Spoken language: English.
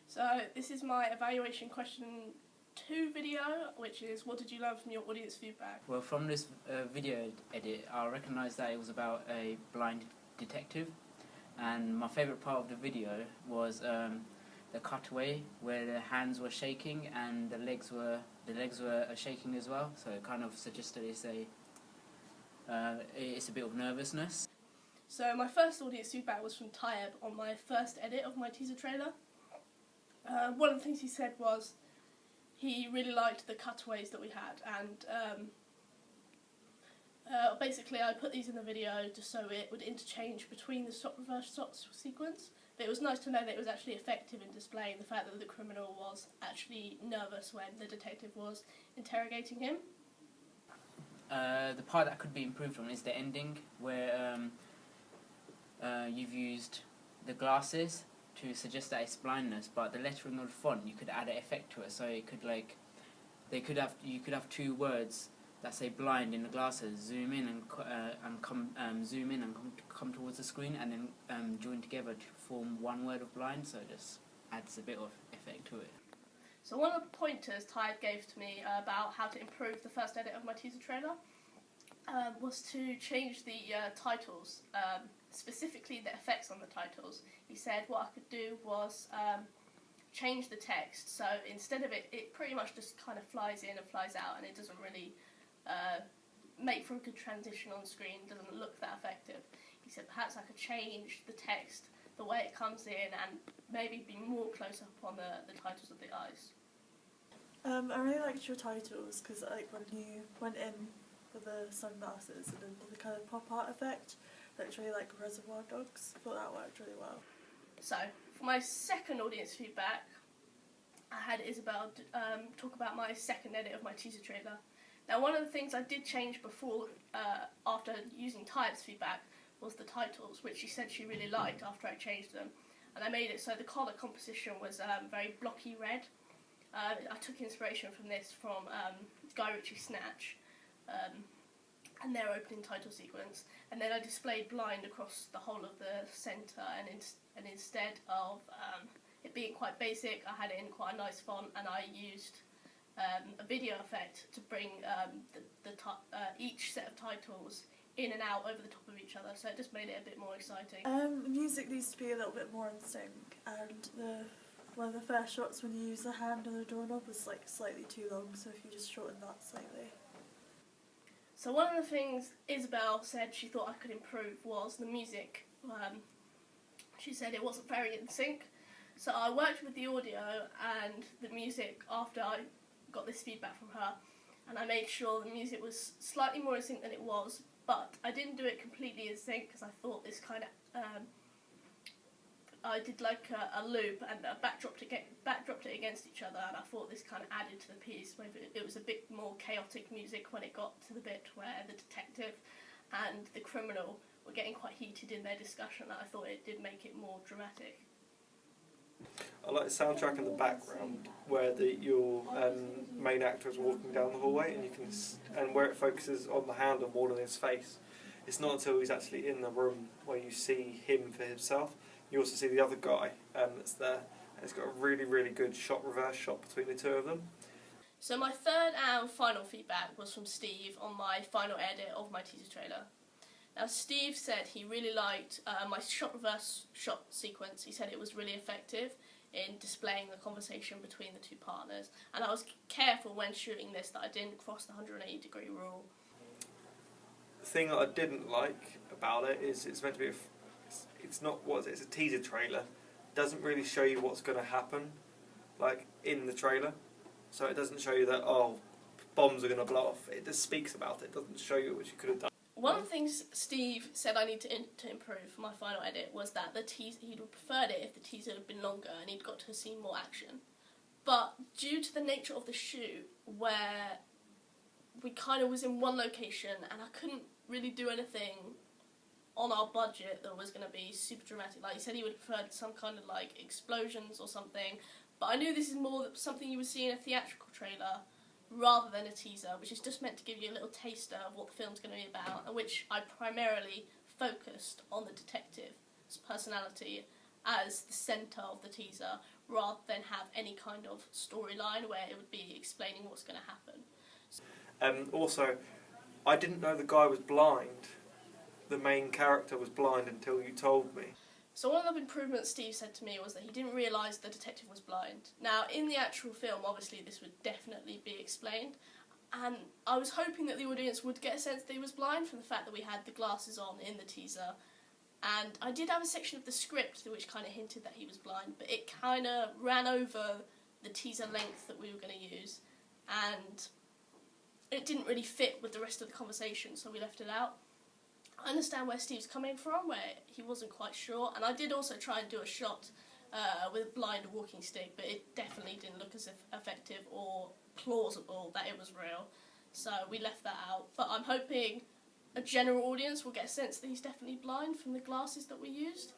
So this is my evaluation question 2 video, which is what did you learn from your audience feedback? Well, from this video edit, I recognised that it was about a blind detective, and my favourite part of the video was the cutaway where the hands were shaking and the legs were shaking as well. So it kind of suggested it's a bit of nervousness. So my first audience feedback was from Taib on my first edit of my teaser trailer. One of the things he said was he really liked the cutaways that we had, and basically I put these in the video just so it would interchange between the stop-reverse shot sequence. But it was nice to know that it was actually effective in displaying the fact that the criminal was actually nervous when the detective was interrogating him. The part that could be improved on is the ending, where you've used the glasses to suggest that it's blindness, but the lettering of the font, you could add an effect to it, so it could you could have two words that say blind in the glasses, zoom in and come towards the screen, and then join together to form one word of blind. So it just adds a bit of effect to it. So one of the pointers Tide gave to me about how to improve the first edit of my teaser trailer was to change the titles, specifically the effects on the titles. He said what I could do was change the text, so instead of it pretty much just kind of flies in and flies out, and it doesn't really make for a good transition on screen, doesn't look that effective. He said perhaps I could change the text, the way it comes in, and maybe be more close up on the titles of the eyes. I really liked your titles because when you went in with the sunglasses and then the kind of pop art effect, looked really like Reservoir Dogs. I thought that worked really well. So for my second audience feedback, I had Isabel talk about my second edit of my teaser trailer. Now, one of the things I did change before, after using Type's feedback, was the titles, which she said she really liked after I changed them. And I made it so the colour composition was very blocky red. I took inspiration from this from Guy Ritchie's Snatch and their opening title sequence. And then I displayed blind across the whole of the centre, and instead of it being quite basic, I had it in quite a nice font, and I used a video effect to bring each set of titles in and out over the top of each other, so it just made it a bit more exciting. The music needs to be a little bit more in sync, and one of the first shots when you use the hand on the doorknob was slightly too long, so if you just shorten that slightly. So one of the things Isabel said she thought I could improve was the music. She said it wasn't very in sync, so I worked with the audio and the music after I got this feedback from her, and I made sure the music was slightly more in sync than it was, but I didn't do it completely in sync because I thought this kind of I did like a loop and backdropped it against each other, and I thought this kind of added to the piece. Maybe it was a bit more chaotic music when it got to the bit where the detective and the criminal were getting quite heated in their discussion, and I thought it did make it more dramatic. I like the soundtrack in the background where your main actor is walking down the hallway, and where it focuses on the handle more than his face. It's not until he's actually in the room where you see him for himself. You also see the other guy that's there, and it's got a really, really good reverse shot between the two of them. So my third and final feedback was from Steve on my final edit of my teaser trailer. Now, Steve said he really liked my reverse shot sequence. He said it was really effective in displaying the conversation between the two partners, and I was careful when shooting this that I didn't cross the 180-degree rule. The thing that I didn't like about it is it's meant to be it's a teaser trailer. It doesn't really show you what's going to happen, in the trailer. So it doesn't show you that, bombs are going to blow off. It just speaks about it. It doesn't show you what you could have done. One of the things Steve said I need to improve for my final edit was that he'd have preferred it if the teaser had been longer and he'd got to see more action. But due to the nature of the shoot, where we kind of was in one location and I couldn't really do anything on our budget that was going to be super dramatic. Like he said, he would have preferred some kind of explosions or something. But I knew this is more something you would see in a theatrical trailer rather than a teaser, which is just meant to give you a little taster of what the film's going to be about, and which I primarily focused on the detective's personality as the centre of the teaser, rather than have any kind of storyline where it would be explaining what's going to happen. Also, I didn't know the guy was blind. The main character was blind until you told me. So one of the improvements Steve said to me was that he didn't realise the detective was blind. Now, in the actual film, obviously this would definitely be explained, and I was hoping that the audience would get a sense that he was blind from the fact that we had the glasses on in the teaser. And I did have a section of the script which kind of hinted that he was blind, but it kind of ran over the teaser length that we were going to use, and it didn't really fit with the rest of the conversation, so we left it out. I understand where Steve's coming from, where he wasn't quite sure, and I did also try and do a shot with a blind walking stick, but it definitely didn't look as effective or plausible that it was real, so we left that out. But I'm hoping a general audience will get a sense that he's definitely blind from the glasses that we used.